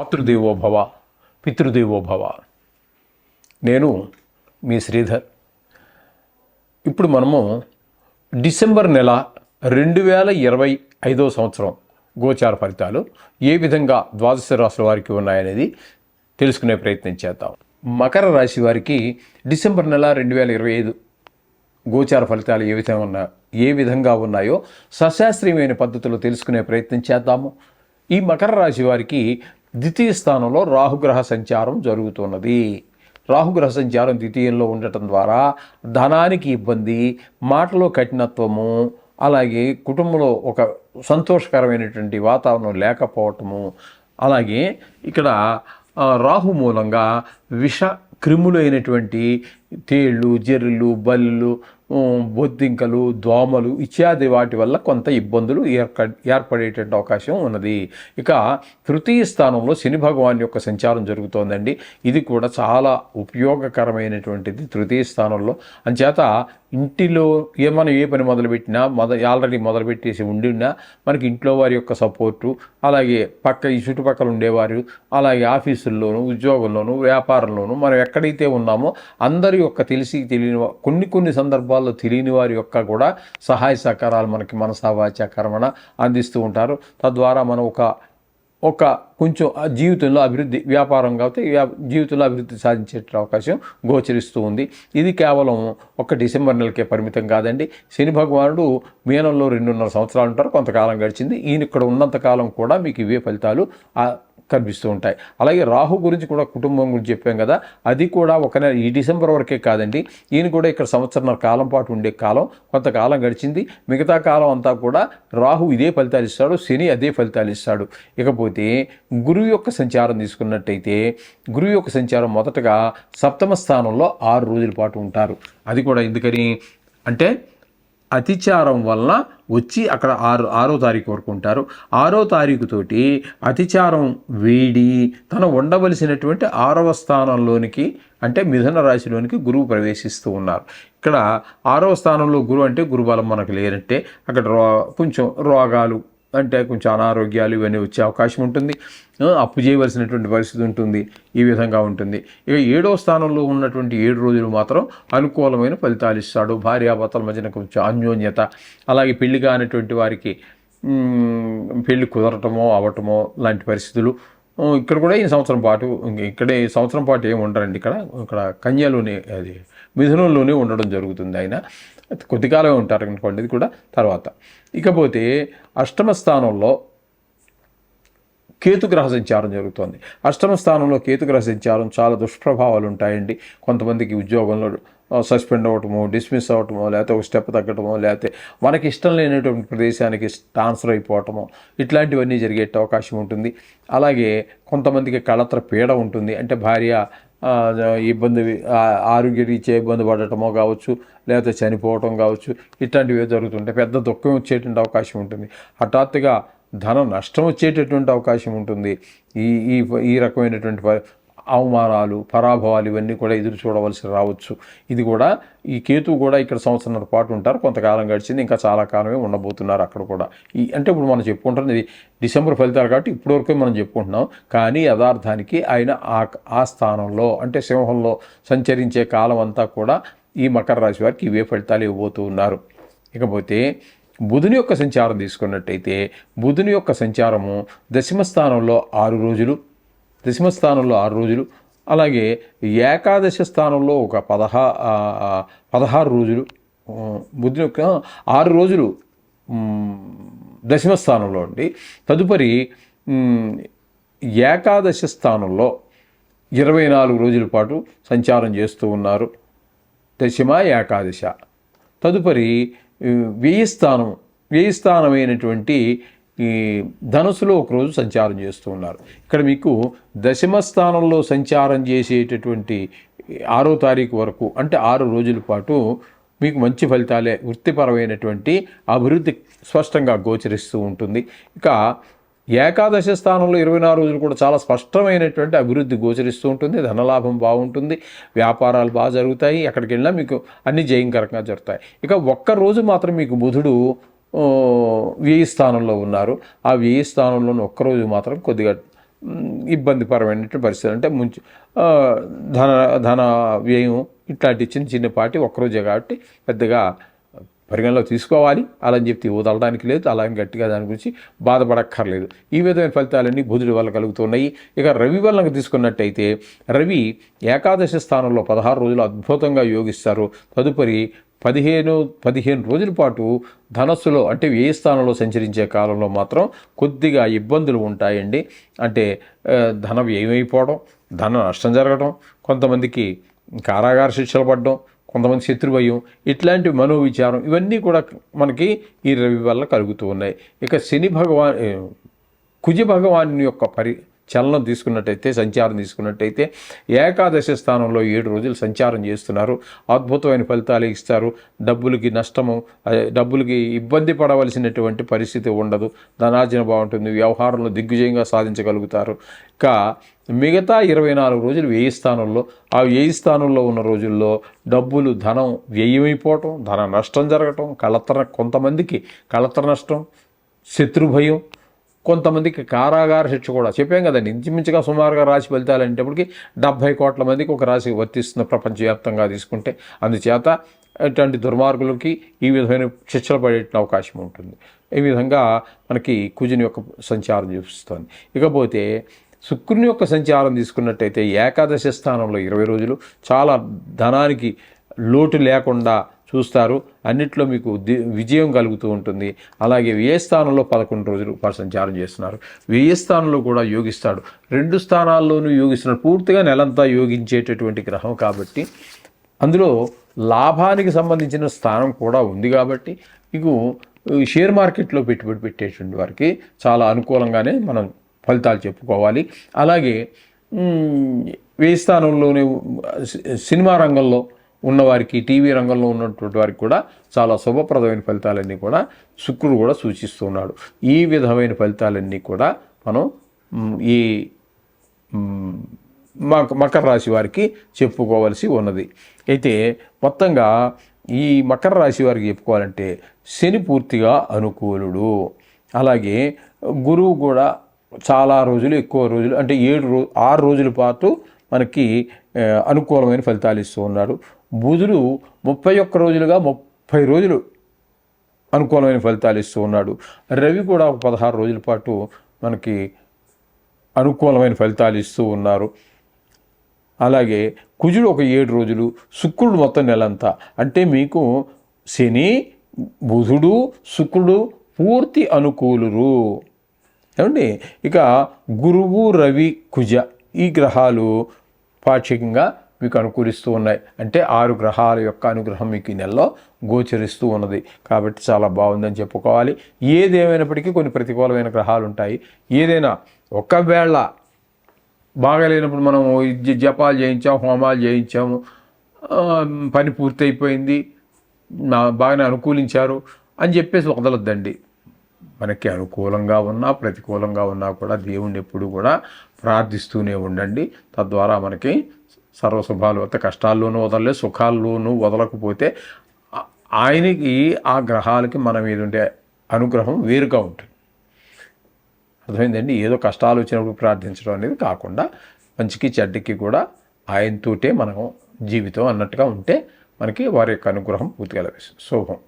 మాతృదేవో భవ, పితృదేవో భవ. నేను మీ శ్రీధర్. ఇప్పుడు మనము డిసెంబర్ నెల 2025 సంవత్సరం గోచార ఫలితాలు ఏ విధంగా ద్వాదశ రాశుల వారికి ఉన్నాయనేది తెలుసుకునే ప్రయత్నం చేద్దాం. మకర రాశి వారికి డిసెంబర్ నెల 2025 గోచార ఫలితాలు ఏ విధంగా ఉన్నాయో సశాస్త్రీయమైన పద్ధతిలో తెలుసుకునే ప్రయత్నం చేద్దాము. ఈ మకర రాశి వారికి ద్వితీయ స్థానంలో రాహుగ్రహ సంచారం జరుగుతున్నది. రాహుగ్రహ సంచారం ద్వితీయంలో ఉండటం ద్వారా ధనానికి ఇబ్బంది, మాటలో కఠినత్వము, అలాగే కుటుంబంలో ఒక సంతోషకరమైనటువంటి వాతావరణం లేకపోవటము, అలాగే ఇక్కడ రాహు మూలంగా విష క్రిములైనటువంటి తేళ్ళు, జెర్రులు, బల్లులు, బొద్దింకలు, దోమలు ఇత్యాది వాటి వల్ల కొంత ఇబ్బందులు ఏర్పడేటువంటి అవకాశం ఉన్నది. ఇక తృతీయ స్థానంలో శని భగవాన్ యొక్క సంచారం జరుగుతోందండి. ఇది కూడా చాలా ఉపయోగకరమైనటువంటిది తృతీయ స్థానంలో. అంచేత ఇంటిలో మనం ఏ పని మొదలుపెట్టినా ఆల్రెడీ మొదలుపెట్టేసి ఉండినా మనకి ఇంట్లో వారి యొక్క సపోర్టు, అలాగే ఈ చుట్టుపక్కల ఉండేవారు, అలాగే ఆఫీసుల్లోనూ, ఉద్యోగంలోనూ, వ్యాపారంలోనూ మనం ఎక్కడైతే ఉన్నామో అందరి యొక్క తెలియని కొన్ని సందర్భాల్లో తెలియని వారి యొక్క కూడా సహాయ సహకారాలు మనకి మనసా వాచా కర్మణ అందిస్తూ ఉంటారు. తద్వారా మనం ఒక కొంచెం జీవితంలో అభివృద్ధి, వ్యాపారం కాబట్టి జీవితంలో అభివృద్ధి సాధించే అవకాశం గోచరిస్తూ ఉంది. ఇది కేవలం ఒక డిసెంబర్ నెలకే పరిమితం కాదండి. శని భగవానుడు మీనంలో 2.5 సంవత్సరాలు ఉంటారు. కొంతకాలం గడిచింది. ఈయన ఇక్కడ ఉన్నంతకాలం కూడా మీకు ఇవే ఫలితాలు కనిపిస్తూ ఉంటాయి. అలాగే రాహు గురించి కూడా, కుటుంబం గురించి చెప్పాం కదా, అది కూడా ఈ డిసెంబర్ వరకే కాదండి. ఈయన కూడా ఇక్కడ సంవత్సరంన్నర కాలం పాటు ఉండే కాలం కొంతకాలం గడిచింది. మిగతా కాలం అంతా కూడా రాహు ఇదే ఫలితాలు ఇస్తాడు, శని అదే ఫలితాలు ఇస్తాడు. ఇకపోతే గురువు యొక్క సంచారం తీసుకున్నట్టయితే, గురువు యొక్క సంచారం మొదటగా సప్తమ స్థానంలో 6 రోజుల పాటు ఉంటారు. అది కూడా ఎందుకని అంటే అతిచారం వలన వచ్చి అక్కడ 6వ తారీఖు వరకు ఉంటారు. 6వ తారీఖుతోటి అతిచారం వేడి తను ఉండవలసినటువంటి 6వ స్థానంలోనికి అంటే మిథున రాశిలోనికి గురువు ప్రవేశిస్తూ ఉన్నారు. ఇక్కడ 6వ స్థానంలో గురువు అంటే గురుబలం మనకు లేనట్టే. అక్కడ కొంచెం రోగాలు అంటే కొంచెం అనారోగ్యాలు ఇవన్నీ వచ్చే అవకాశం ఉంటుంది. అప్పు చేయవలసినటువంటి పరిస్థితి ఉంటుంది. ఈ విధంగా ఉంటుంది. ఇక 7వ స్థానంలో ఉన్నటువంటి 7 రోజులు మాత్రం అనుకూలమైన ఫలితాలు ఇస్తాడు. భార్యాభర్తల మధ్యన కొంచెం అన్యోన్యత, అలాగే పెళ్లి కానటువంటి వారికి పెళ్లి కుదరటమో అవటమో లాంటి పరిస్థితులు ఇక్కడ కూడా ఈ సంవత్సరం పాటు ఈ సంవత్సరం పాటు ఏమి ఉండరండి. ఇక్కడ కన్యలోనే, అది మిథునంలోనే ఉండడం జరుగుతుంది. ఆయన కొద్దికాలమే ఉంటారు అనుకోండి. ఇది కూడా తర్వాత. ఇకపోతే అష్టమ స్థానంలో కేతుగ్రహ సంచారం జరుగుతోంది. అష్టమ స్థానంలో కేతుగ్రహ సంచారం చాలా దుష్ప్రభావాలు ఉంటాయండి. కొంతమందికి ఉద్యోగంలో సస్పెండ్ అవ్వటమో, డిస్మిస్ అవ్వటమో, లేకపోతే ఒక స్టెప్ తగ్గటమో, లేకపోతే మనకి ఇష్టం లేనటువంటి ప్రదేశానికి ట్రాన్స్ఫర్ అయిపోవటమో, ఇట్లాంటివన్నీ జరిగే అవకాశం ఉంటుంది. అలాగే కొంతమందికి కళత్ర పీడ ఉంటుంది. అంటే భార్య ఇబ్బంది, ఆరోగ్యరీత్యా ఇబ్బంది పడటమో కావచ్చు, లేకపోతే చనిపోవటం కావచ్చు, ఇట్లాంటివి జరుగుతుంటాయి. పెద్ద దుఃఖం వచ్చేటువంటి అవకాశం ఉంటుంది. హఠాత్తుగా ధనం నష్టం వచ్చేటటువంటి అవకాశం ఉంటుంది. ఈ రకమైనటువంటి అవమానాలు, పరాభవాలు ఇవన్నీ కూడా ఎదురు చూడవలసి రావచ్చు. ఇది కూడా ఈ కేతువు కూడా ఇక్కడ సంవత్సరాల పాటు ఉంటారు. కొంతకాలం గడిచింది, ఇంకా చాలా కాలమే ఉండబోతున్నారు అక్కడ కూడా. అంటే ఇప్పుడు మనం చెప్పుకుంటున్నది ఇది డిసెంబర్ ఫలితాలు కాబట్టి ఇప్పటివరకే మనం చెప్పుకుంటున్నాం. కానీ యథార్థానికి ఆయన ఆ స్థానంలో అంటే సింహంలో సంచరించే కాలం అంతా కూడా ఈ మకర రాశి వారికి ఇవే ఫలితాలు ఇవ్వబోతూ ఉన్నారు. ఇకపోతే బుధుని యొక్క సంచారం తీసుకున్నట్టయితే, బుధుని యొక్క సంచారము దశమ స్థానంలో 6 రోజులు, అలాగే ఏకాదశ స్థానంలో ఒక 16 రోజులు, బుధుని యొక్క 6 రోజులు దశమ స్థానంలో ఉండి, తదుపరి ఏకాదశ స్థానంలో 24 రోజుల పాటు సంచారం చేస్తూ ఉన్నారు. దశమ ఏకాదశ. తదుపరి వ్యయ స్థానమైనటువంటి ఈ ధనుసులో ఒకరోజు సంచారం చేస్తూ ఉన్నారు. ఇక్కడ మీకు దశమ స్థానంలో సంచారం చేసేటటువంటి 6వ తారీఖు వరకు అంటే 6 రోజుల పాటు మీకు మంచి ఫలితాలే, వృత్తిపరమైనటువంటి అభివృద్ధి స్పష్టంగా గోచరిస్తూ ఉంటుంది. ఇక ఏకాదశ స్థానంలో 24 రోజులు కూడా చాలా స్పష్టమైనటువంటి అభివృద్ధి గోచరిస్తూ ఉంటుంది. ధనలాభం బాగుంటుంది, వ్యాపారాలు బాగా జరుగుతాయి, ఎక్కడికి వెళ్ళినా మీకు అన్ని జయంకరంగా జరుగుతాయి. ఇక ఒక్కరోజు మాత్రం మీకు బుధుడు వ్యయ స్థానంలో ఉన్నారు. ఆ వ్యయ స్థానంలోని ఒక్కరోజు మాత్రం కొద్దిగా ఇబ్బందిపరమైనటువంటి పరిస్థితులు అంటే ఆ, ధన ధన వ్యయం ఇట్లాంటి చిన్న చిన్నపాటి ఒక్కరోజే కాబట్టి పెద్దగా పరిగణలో తీసుకోవాలి. అలా అని చెప్పి వదలడానికి లేదు, అలాగే గట్టిగా దాని గురించి బాధపడక్కర్లేదు. ఈ విధమైన ఫలితాలన్నీ బుధుడి వల్ల కలుగుతున్నాయి. ఇక రవి వల్ల తీసుకున్నట్టయితే రవి ఏకాదశి స్థానంలో 16 రోజులు అద్భుతంగా యోగిస్తారు. తదుపరి 15 రోజుల పాటు ధనస్సులో అంటే వ్యయ స్థానంలో సంచరించే కాలంలో మాత్రం కొద్దిగా ఇబ్బందులు ఉంటాయండి. అంటే ధన వ్యయమైపోవడం, ధన నష్టం జరగడం, కొంతమందికి కారాగార శిక్షలు పడడం, కొంతమంది శత్రుభయం, ఇట్లాంటి మనోవిచారం ఇవన్నీ కూడా మనకి ఈ రవి వల్ల కలుగుతూ ఉన్నాయి. ఇక కుజ భగవాన్ యొక్క చలనం తీసుకున్నట్టయితే, సంచారం తీసుకున్నట్టయితే ఏకాదశి స్థానంలో 7 రోజులు సంచారం చేస్తున్నారు. అద్భుతమైన ఫలితాలు ఇస్తారు. డబ్బులకి ఇబ్బంది పడవలసినటువంటి పరిస్థితి ఉండదు. ధనార్జన బాగుంటుంది. వ్యవహారంలో దిగ్విజయంగా సాధించగలుగుతారు. ఇక మిగతా 24 రోజులు వ్యయ స్థానంలో, ఆ వ్యయ స్థానంలో ఉన్న రోజుల్లో ధనం వ్యయమైపోవటం, ధన నష్టం జరగటం, కొంతమందికి కళత్ర నష్టం, శత్రుభయం, కొంతమందికి కారాగార శిక్ష కూడా చెప్పాం కదండి. ఇంచుమించుగా సుమారుగా రాశి ఫలితాలు అనేటప్పటికి 70 కోట్ల మందికి ఒక రాశి వర్తిస్తున్న ప్రపంచవ్యాప్తంగా తీసుకుంటే, అందుచేత ఇటువంటి దుర్మార్గులకి ఈ విధమైన శిక్షలు పడే అవకాశం ఉంటుంది. ఈ విధంగా మనకి కుజుని యొక్క సంచారం చూపిస్తుంది. ఇకపోతే శుక్రుని యొక్క సంచారం తీసుకున్నట్టయితే ఏకాదశి స్థానంలో 20 రోజులు చాలా ధనానికి లోటు లేకుండా చూస్తారు. అన్నిట్లో మీకు విజయం కలుగుతూ ఉంటుంది. అలాగే వ్యయ స్థానంలో 11 రోజులు సంచారం చేస్తున్నారు. వ్యయ స్థానంలో కూడా యోగిస్తాడు. 2 స్థానాల్లోనూ యోగిస్తున్నాడు. పూర్తిగా నెలంతా యోగించేటటువంటి గ్రహం కాబట్టి, అందులో లాభానికి సంబంధించిన స్థానం కూడా ఉంది కాబట్టి, మీకు షేర్ మార్కెట్లో పెట్టుబడి పెట్టేటువంటి వారికి చాలా అనుకూలంగానే మనం ఫలితాలు చెప్పుకోవాలి. అలాగే వ్యయ స్థానంలోనే సినిమా రంగంలో ఉన్నవారికి, టీవీ రంగంలో ఉన్నటువంటి వారికి కూడా చాలా శుభప్రదమైన ఫలితాలన్నీ కూడా శుక్రుడు కూడా సూచిస్తున్నాడు. ఈ విధమైన ఫలితాలన్నీ కూడా మనం ఈ మకర రాశి వారికి చెప్పుకోవాల్సి ఉన్నది. అయితే మొత్తంగా ఈ మకర రాశి వారికి చెప్పుకోవాలంటే శని పూర్తిగా అనుకూలుడు. అలాగే గురువు కూడా చాలా రోజులు, ఎక్కువ రోజులు అంటే 6 రోజుల పాటు మనకి అనుకూలమైన ఫలితాలు ఇస్తూ ఉన్నాడు. బుధుడు 31 రోజులుగా 30 రోజులు అనుకూలమైన ఫలితాలు ఇస్తూ ఉన్నాడు. రవి కూడా ఒక 16 రోజుల పాటు మనకి అనుకూలమైన ఫలితాలు ఇస్తూ ఉన్నారు. అలాగే కుజుడు ఒక 7 రోజులు, శుక్రుడు మొత్తం నెలంతా. అంటే మీకు శని, బుధుడు, శుక్రుడు పూర్తి అనుకూలురు ఏమండి. ఇక గురువు, రవి, కుజ ఈ గ్రహాలు పాక్షికంగా మీకు అనుకూలిస్తూ ఉన్నాయి. అంటే 6 గ్రహాల యొక్క అనుగ్రహం మీకు ఈ నెలలో గోచరిస్తూ ఉన్నది. కాబట్టి చాలా బాగుందని చెప్పుకోవాలి. ఏదేమైనప్పటికీ కొన్ని ప్రతికూలమైన గ్రహాలు ఉంటాయి. ఏదైనా ఒకవేళ బాగాలేనప్పుడు మనం జపాలు చేయించాము, హోమాలు చేయించాము, పని పూర్తయిపోయింది, బాగానే అనుకూలించారు అని చెప్పేసి వదలొద్దండి. మనకి అనుకూలంగా ఉన్నా ప్రతికూలంగా ఉన్నా కూడా దేవుణ్ణి ఎప్పుడు కూడా ప్రార్థిస్తూనే ఉండండి. తద్వారా మనకి సర్వశుభాలు వస్తాయి. కష్టాల్లోనూ వదలలేదు, సుఖాల్లోనూ వదలకపోతే ఆయనకి ఆ గ్రహాలకి మన మీద ఉండే అనుగ్రహం వేరుగా ఉంటుంది. అర్థమైందండి. ఏదో కష్టాలు వచ్చినప్పుడు ప్రార్థించడం అనేది కాకుండా మంచికి చెడ్డకి కూడా ఆయనతోటే మనం జీవితం అన్నట్టుగా ఉంటే మనకి వారి యొక్క అనుగ్రహం పూర్తిగా లభిస్తుంది. శుభం.